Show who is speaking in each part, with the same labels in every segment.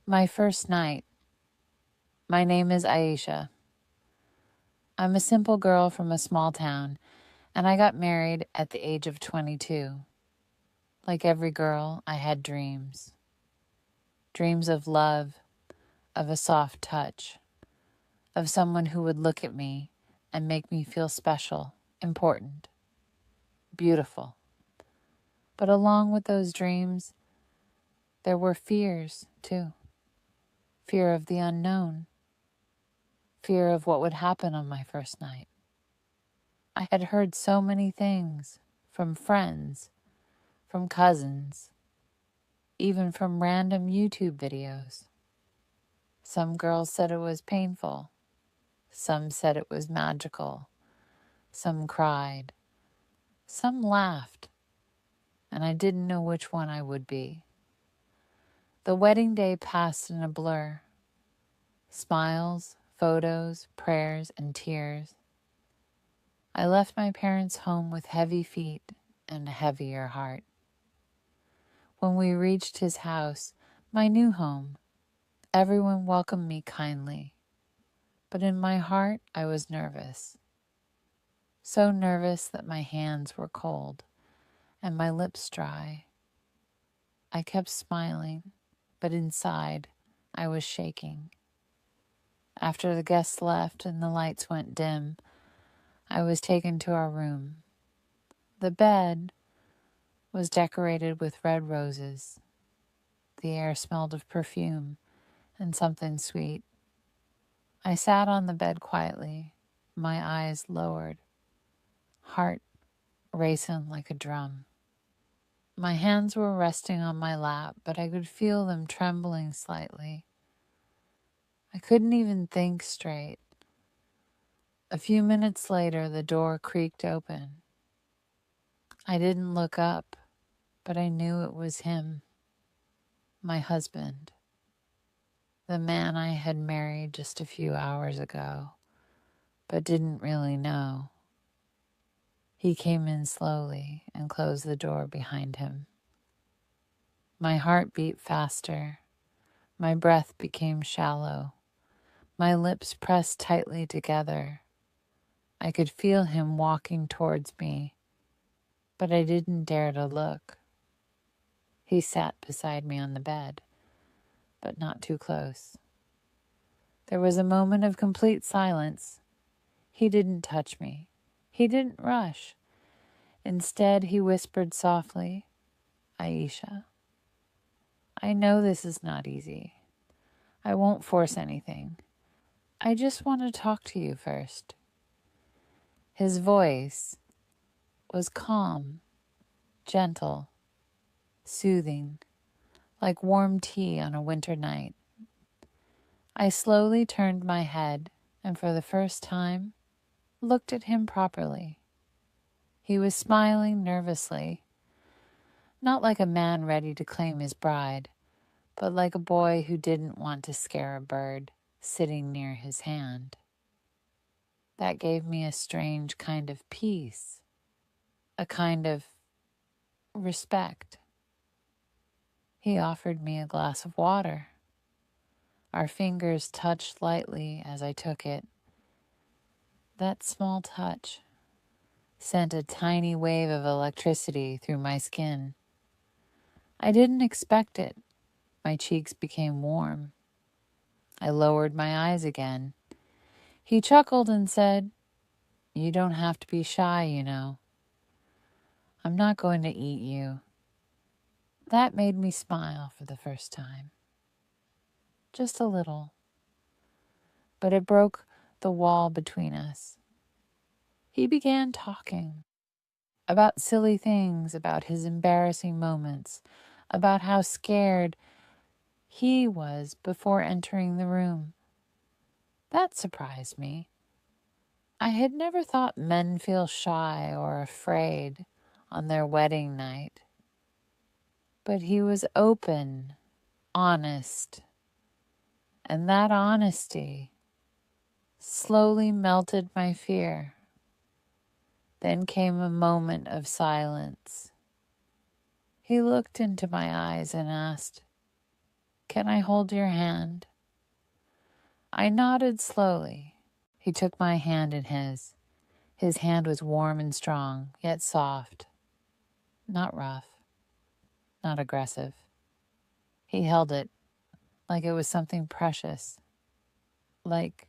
Speaker 1: My first night. My name is Aisha. I'm a simple girl from a small town, and I got married at the age of 22. Like every girl, I had dreams. Dreams of love, of a soft touch, of someone who would look at me and make me feel special, important, beautiful. But along with those dreams, there were fears, too. Fear of the unknown. Fear of what would happen on my first night. I had heard so many things from friends, from cousins, even from random YouTube videos. Some girls said it was painful. Some said it was magical. Some cried. Some laughed. And I didn't know which one I would be. The wedding day passed in a blur. Smiles, photos, prayers, and tears. I left my parents' home with heavy feet and a heavier heart. When we reached his house, my new home, everyone welcomed me kindly. But in my heart, I was nervous. So nervous that my hands were cold and my lips dry. I kept smiling, but inside, I was shaking. After the guests left and the lights went dim, I was taken to our room. The bed was decorated with red roses. The air smelled of perfume and something sweet. I sat on the bed quietly, my eyes lowered, heart racing like a drum. My hands were resting on my lap, but I could feel them trembling slightly. I couldn't even think straight. A few minutes later, the door creaked open. I didn't look up, but I knew it was him, my husband, the man I had married just a few hours ago, but didn't really know. He came in slowly and closed the door behind him. My heart beat faster. My breath became shallow. My lips pressed tightly together. I could feel him walking towards me, but I didn't dare to look. He sat beside me on the bed, but not too close. There was a moment of complete silence. He didn't touch me. He didn't rush. Instead, he whispered softly, "Aisha, I know this is not easy. I won't force anything. I just want to talk to you first." His voice was calm, gentle, soothing, like warm tea on a winter night. I slowly turned my head and for the first time looked at him properly. He was smiling nervously, not like a man ready to claim his bride, but like a boy who didn't want to scare a bird sitting near his hand. That gave me a strange kind of peace, a kind of respect. He offered me a glass of water. Our fingers touched lightly as I took it. That small touch sent a tiny wave of electricity through my skin. I didn't expect it. My cheeks became warm. I lowered my eyes again. He chuckled and said, "You don't have to be shy, you know. I'm not going to eat you." That made me smile for the first time. Just a little. But it broke the wall between us. He began talking about silly things, about his embarrassing moments, about how scared he was before entering the room. That surprised me. I had never thought men feel shy or afraid on their wedding night. But he was open, honest, and that honesty slowly melted my fear. Then came a moment of silence. He looked into my eyes and asked, Can I hold your hand?" I nodded slowly. He took my hand in his. His hand was warm and strong, yet soft. Not rough, not aggressive. He held it like it was something precious. Like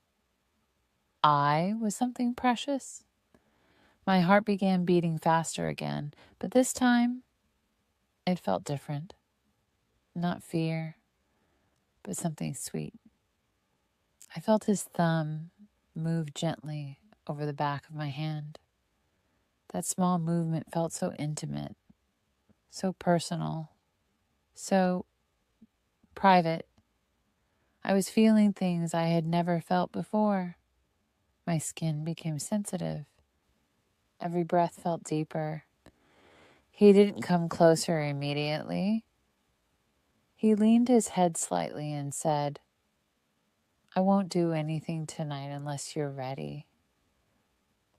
Speaker 1: I was something precious. My heart began beating faster again, but this time it felt different. Not fear, but something sweet. I felt his thumb move gently over the back of my hand. That small movement felt so intimate, so personal, so private. I was feeling things I had never felt before. My skin became sensitive. Every breath felt deeper. He didn't come closer immediately. He leaned his head slightly and said, "I won't do anything tonight unless you're ready.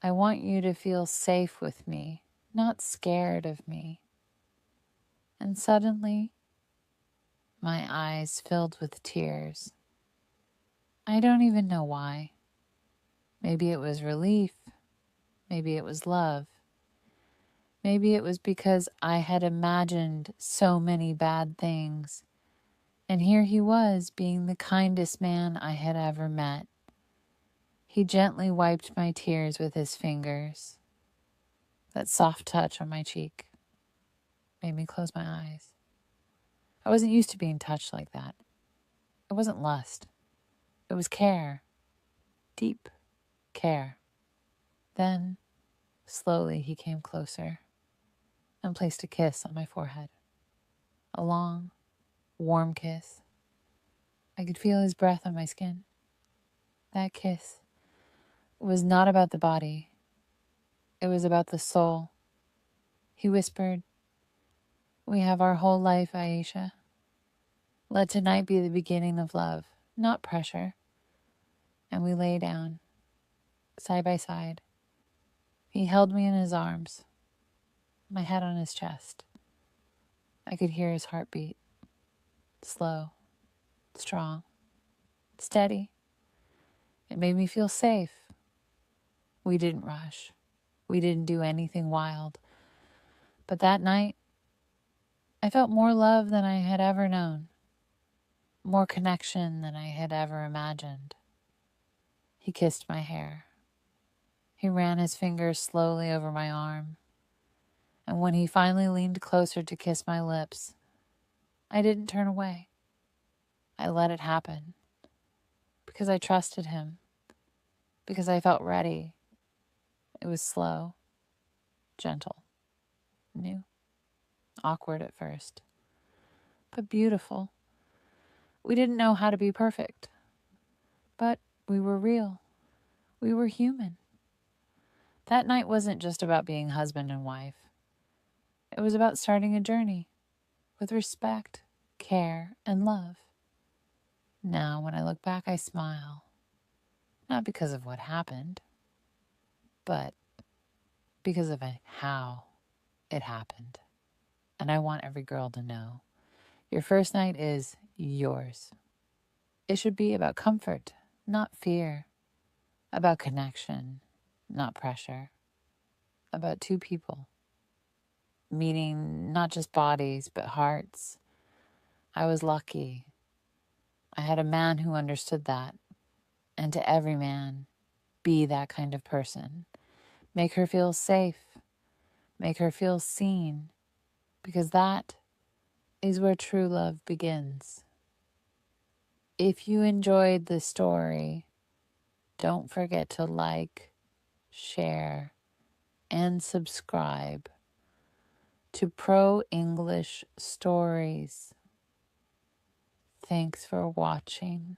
Speaker 1: I want you to feel safe with me, not scared of me." And suddenly, my eyes filled with tears. I don't even know why. Maybe it was relief. Maybe it was love. Maybe it was because I had imagined so many bad things. And here he was, being the kindest man I had ever met. He gently wiped my tears with his fingers. That soft touch on my cheek made me close my eyes. I wasn't used to being touched like that. It wasn't lust. It was care. Deep care. Then, slowly, he came closer and placed a kiss on my forehead. A long, warm kiss. I could feel his breath on my skin. That kiss was not about the body. It was about the soul. He whispered, "We have our whole life, Aisha. Let tonight be the beginning of love, not pressure." And we lay down, side by side. He held me in his arms, my head on his chest. I could hear his heartbeat. Slow, strong, steady. It made me feel safe. We didn't rush. We didn't do anything wild. But that night, I felt more love than I had ever known. More connection than I had ever imagined. He kissed my hair. He ran his fingers slowly over my arm. And when he finally leaned closer to kiss my lips, I didn't turn away. I let it happen. Because I trusted him. Because I felt ready. It was slow, gentle, new, awkward at first, but beautiful. We didn't know how to be perfect, but we were real. We were human. That night wasn't just about being husband and wife. It was about starting a journey with respect, care, and love. Now, when I look back, I smile. Not because of what happened, but because of how it happened. And I want every girl to know, your first night is yours. It should be about comfort, not fear. About connection, not pressure. About two people meeting not just bodies, but hearts. I was lucky. I had a man who understood that. And to every man, be that kind of person. Make her feel safe. Make her feel seen. Because that is where true love begins. If you enjoyed the story, don't forget to like, share, and subscribe to Pro English Stories. Thanks for watching.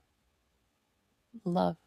Speaker 1: Love.